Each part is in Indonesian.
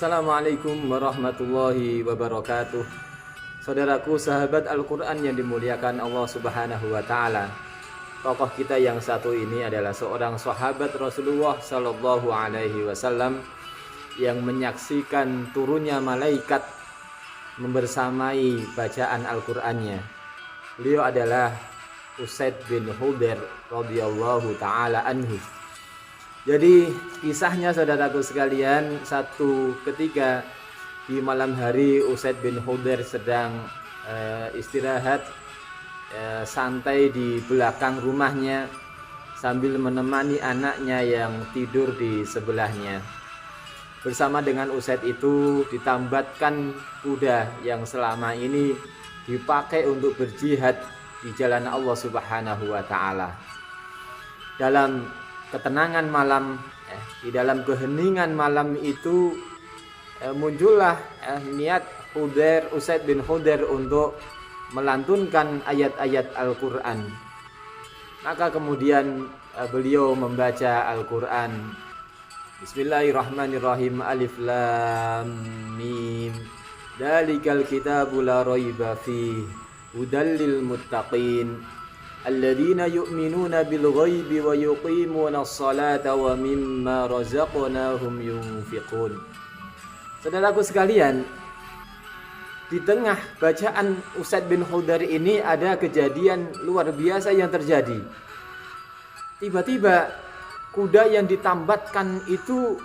Assalamualaikum warahmatullahi wabarakatuh. Saudaraku sahabat Al-Quran yang dimuliakan Allah Subhanahu wa Ta'ala, tokoh kita yang satu ini adalah seorang sahabat Rasulullah Sallallahu Alaihi Wasallam yang menyaksikan turunnya malaikat membersamai bacaan Al-Qurannya. Beliau adalah Usaid bin Hudayr radhiyallahu ta'ala anhu. Jadi kisahnya saudaraku sekalian, satu ketika di malam hari Usaid bin Hudayr sedang istirahat santai di belakang rumahnya sambil menemani anaknya yang tidur di sebelahnya. Bersama dengan Usaid itu ditambatkan kuda yang selama ini dipakai untuk berjihad di jalan Allah Subhanahu wa Ta'ala. Dalam ketenangan malam, di dalam keheningan malam itu muncullah niat Usaid bin Hudayr untuk melantunkan ayat-ayat Al-Quran. Maka kemudian beliau membaca Al-Quran. Bismillahirrahmanirrahim. Alif lam mim. Dzalikal kitabu la raiba fihi hudal lil muttaqin alladzina yu'minuna bil ghaibi wa yuqimuna as-salata wa mimma razaqnahum yunfiqun. Saudaraku sekalian, di tengah bacaan Usaid bin Hudayr ini ada kejadian luar biasa yang terjadi. Tiba-tiba kuda yang ditambatkan itu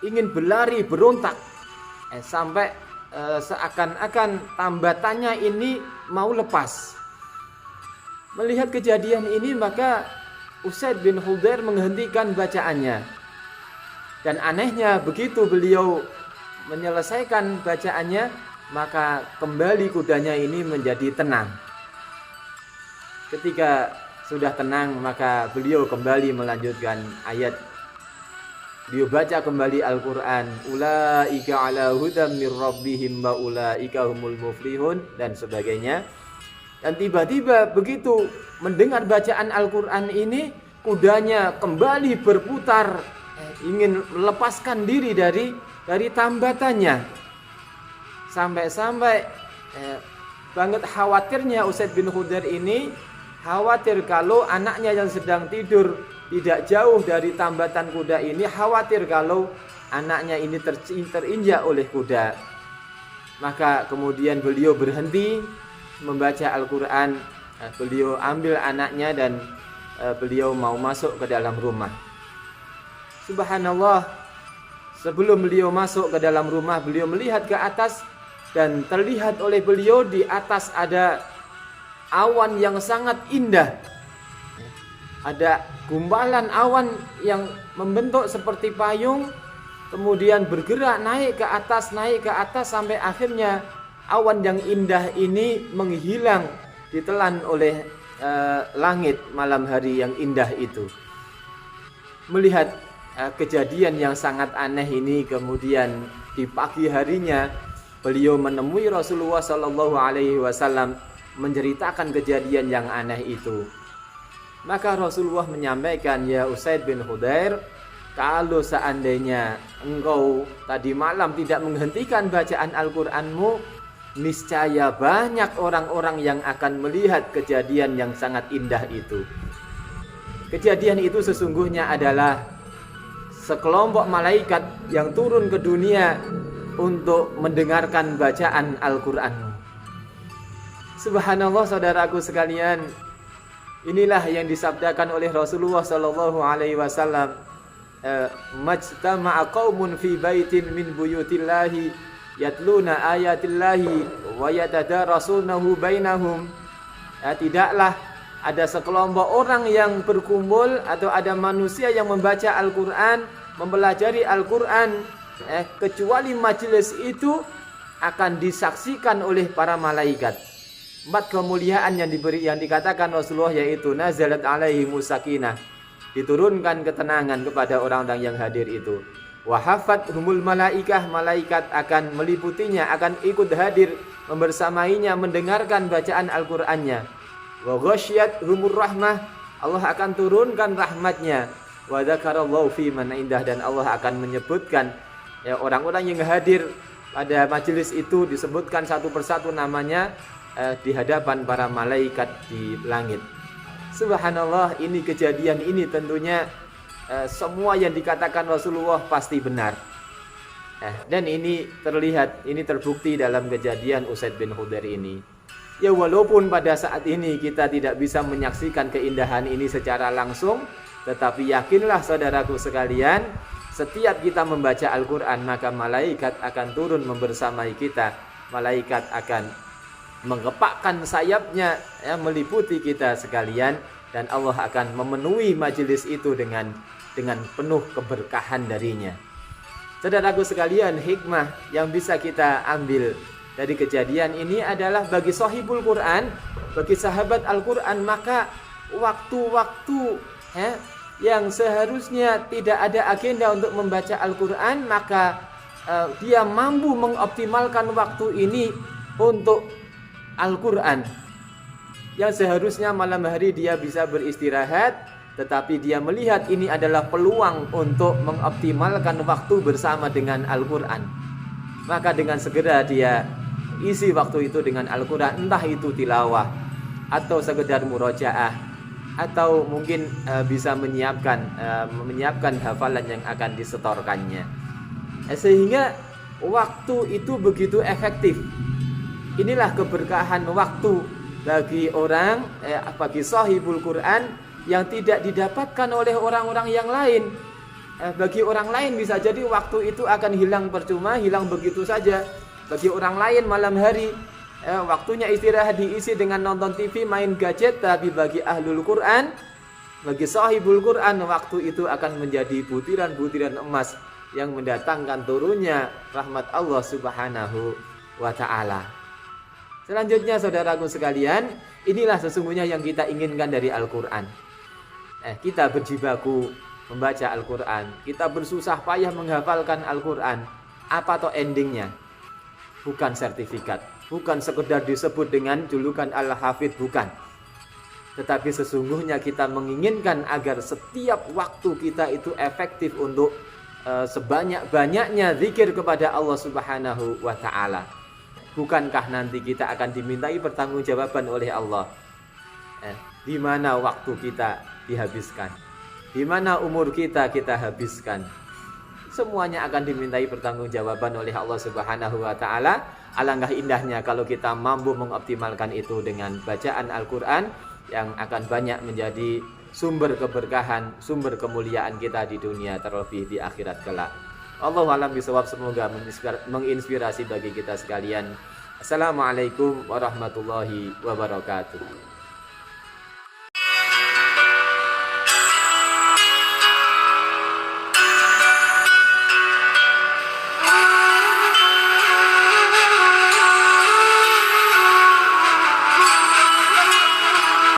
ingin berlari berontak sampai seakan-akan tambatannya ini mau lepas. Melihat kejadian ini maka Usaid bin Hudayr menghentikan bacaannya. Dan anehnya begitu beliau menyelesaikan bacaannya, maka kembali kudanya ini menjadi tenang. Ketika sudah tenang maka beliau kembali melanjutkan ayat. Beliau baca kembali Al-Quran. Ulaika ala hudam mir rabbihim wa ulaika humul muflihun dan sebagainya. Dan tiba-tiba begitu mendengar bacaan Al-Quran ini, kudanya kembali berputar, ingin melepaskan diri dari tambatannya. Sampai-sampai banget khawatirnya Usaid bin Hudayr ini, khawatir kalau anaknya yang sedang tidur tidak jauh dari tambatan kuda ini, khawatir kalau anaknya ini terinjak oleh kuda. Maka kemudian beliau berhenti membaca Al-Quran, beliau ambil anaknya dan beliau mau masuk ke dalam rumah. Subhanallah, sebelum beliau masuk ke dalam rumah, beliau melihat ke atas dan terlihat oleh beliau di atas ada awan yang sangat indah. Ada gumpalan awan yang membentuk seperti payung, kemudian bergerak naik ke atas sampai akhirnya awan yang indah ini menghilang ditelan oleh langit malam hari yang indah itu. Melihat kejadian yang sangat aneh ini, kemudian di pagi harinya beliau menemui Rasulullah Sallallahu Alaihi Wasallam menceritakan kejadian yang aneh itu. Maka Rasulullah menyampaikan, ya Usaid bin Hudayr, kalau seandainya engkau tadi malam tidak menghentikan bacaan Al-Quranmu, niscaya banyak orang-orang yang akan melihat kejadian yang sangat indah itu. Kejadian itu sesungguhnya adalah sekelompok malaikat yang turun ke dunia untuk mendengarkan bacaan Al-Quranmu. Subhanallah saudaraku sekalian, inilah yang disabdakan oleh Rasulullah Sallallahu Alaihi Wasallam, majtama'a qaumun fi baitin min buyutillahi yatluna ayatillahi wa yatadarasunahu bainahum. Tidaklah ada sekelompok orang yang berkumpul atau ada manusia yang membaca Al-Quran, mempelajari Al-Quran, kecuali majelis itu akan disaksikan oleh para malaikat. 4 kemuliaan yang dikatakan Rasulullah yaitu nazalat alaihimus sakinah, diturunkan ketenangan kepada orang-orang yang hadir itu. Wahafat humul malaikah, malaikat akan meliputinya, akan ikut hadir membersamainya mendengarkan bacaan Al-Qur'annya. Wa ghasyiyat humur rahmah, Allah akan turunkan rahmatnya. Wa dzakarallahu fi man indah, dan Allah akan menyebutkan Ya, orang-orang yang hadir pada majelis itu disebutkan satu persatu namanya di hadapan para malaikat di langit. Subhanallah, ini kejadian ini tentunya semua yang dikatakan Rasulullah pasti benar. Dan ini terlihat, ini terbukti dalam kejadian Usaid bin Khudair ini. Ya, walaupun pada saat ini kita tidak bisa menyaksikan keindahan ini secara langsung, tetapi yakinlah saudaraku sekalian, setiap kita membaca Al-Quran maka malaikat akan turun membersamai kita. Malaikat akan mengepakkan sayapnya, ya, meliputi kita sekalian, dan Allah akan memenuhi majelis itu dengan penuh keberkahan darinya. Saudaraku sekalian, hikmah yang bisa kita ambil dari kejadian ini adalah bagi sahibul Quran, bagi sahabat Al-Quran, maka waktu-waktu yang seharusnya tidak ada agenda untuk membaca Al-Quran, maka dia mampu mengoptimalkan waktu ini untuk Al-Quran. Yang seharusnya malam hari dia bisa beristirahat, tetapi dia melihat ini adalah peluang untuk mengoptimalkan waktu bersama dengan Al-Quran. Maka dengan segera dia isi waktu itu dengan Al-Quran, entah itu tilawah atau sekedar murojaah, atau mungkin bisa menyiapkan hafalan yang akan disetorkannya. Sehingga waktu itu begitu efektif. Inilah keberkahan waktu bagi orang, bagi sahibul Quran, yang tidak didapatkan oleh orang-orang yang lain. Bagi orang lain bisa jadi waktu itu akan hilang percuma, hilang begitu saja. Bagi orang lain malam hari waktunya istirahat diisi dengan nonton TV, main gadget. Tapi bagi ahlul Quran, bagi sahibul Quran, waktu itu akan menjadi butiran-butiran emas yang mendatangkan turunnya rahmat Allah Subhanahu wa ta'ala. Selanjutnya saudaraku sekalian, inilah sesungguhnya yang kita inginkan dari Al-Quran. Kita berjibaku membaca Al-Quran, kita bersusah payah menghafalkan Al-Quran. Apa toh endingnya? Bukan sertifikat, bukan sekedar disebut dengan julukan Al-Hafidh, bukan. Tetapi sesungguhnya kita menginginkan agar setiap waktu kita itu efektif untuk sebanyak-banyaknya zikir kepada Allah Subhanahu wa ta'ala. Bukankah nanti kita akan dimintai pertanggungjawaban oleh Allah? Di mana waktu kita dihabiskan? Di mana umur kita habiskan? Semuanya akan dimintai pertanggungjawaban oleh Allah Subhanahu wa ta'ala. Alangkah indahnya kalau kita mampu mengoptimalkan itu dengan bacaan Al-Quran yang akan banyak menjadi sumber keberkahan, sumber kemuliaan kita di dunia, terlebih di akhirat kelak. Allahu a'lam bishawab, semoga menginspirasi bagi kita sekalian. Assalamualaikum warahmatullahi wabarakatuh.